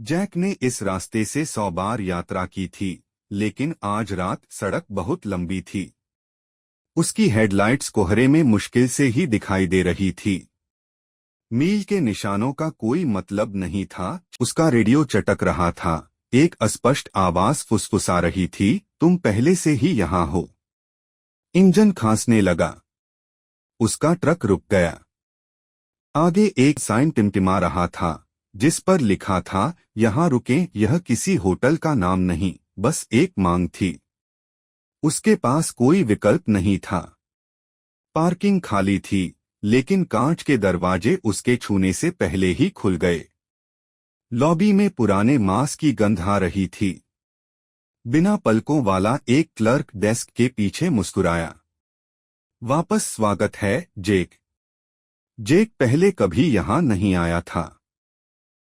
Jack ने इस रास्ते से 100 बार यात्रा की थी, लेकिन आज रात सड़क बहुत लंबी थी। उसकी हेडलाइट्स कोहरे में मुश्किल से ही दिखाई दे रही थी। मील के निशानों का कोई मतलब नहीं था। उसका रेडियो चटक रहा था। एक अस्पष्ट आवाज फुसफुसा रही थी, तुम पहले से ही यहाँ हो। इंजन खांसने लगा। उसका ट्रक रुक गया। आगे एक साइन टिमटिमा रहा था, जिस पर लिखा था, यहाँ रुकें। यह किसी होटल का नाम नहीं, बस एक मांग थी। उसके पास कोई विकल्प नहीं था। पार्किंग खाली थी, लेकिन कांच के दरवाजे उसके छूने से पहले ही खुल गए। लॉबी में पुराने मांस की गंध आ रही थी। बिना पलकों वाला एक क्लर्क डेस्क के पीछे मुस्कुराया। वापस स्वागत है, जेक। जेक पहले कभी यहाँ नहीं आया था।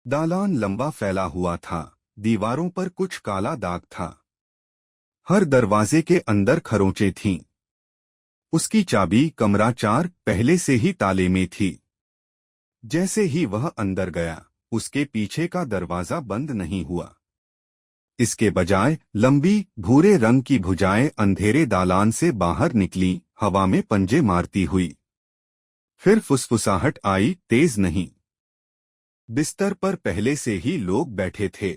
दालान लंबा फैला हुआ था, दीवारों पर कुछ काला दाग था। हर दरवाजे के अंदर खरोंचें थीं। उसकी चाबी कमरा 4 पहले से ही ताले में थी। जैसे ही वह अंदर गया, उसके पीछे का दरवाजा बंद नहीं हुआ। इसके बजाय लंबी भूरे रंग की भुजाएं अंधेरे दालान से बाहर निकली, हवा में पंजे मारती हुई। फिर फुसफुसाहट आई, तेज नहीं। बिस्तर पर पहले से ही लोग बैठे थे।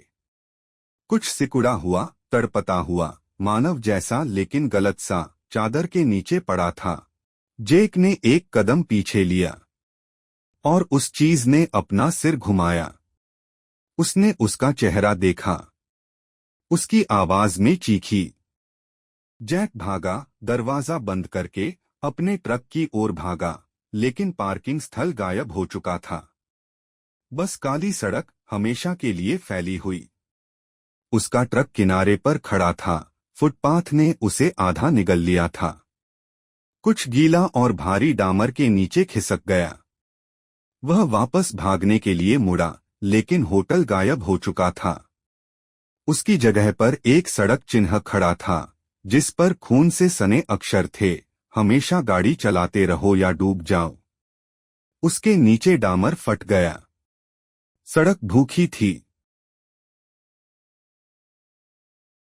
कुछ सिकुड़ा हुआ, तड़पता हुआ, मानव जैसा लेकिन गलत सा, चादर के नीचे पड़ा था। जेक ने एक कदम पीछे लिया, और उस चीज ने अपना सिर घुमाया। उसने उसका चेहरा देखा। उसकी आवाज में चीखी। जैक भागा, दरवाजा बंद करके अपने ट्रक की ओर भागा, लेकिन पार्किंग स्थल गायब हो चुका था। बस काली सड़क हमेशा के लिए फैली हुई। उसका ट्रक किनारे पर खड़ा था। फुटपाथ ने उसे आधा निगल लिया था। कुछ गीला और भारी डामर के नीचे खिसक गया। वह वापस भागने के लिए मुड़ा, लेकिन होटल गायब हो चुका था। उसकी जगह पर एक सड़क चिन्ह खड़ा था, जिस पर खून से सने अक्षर थे, हमेशा गाड़ी चलाते रहो या डूब जाओ। उसके नीचे डामर फट गया। सड़क भूखी थी।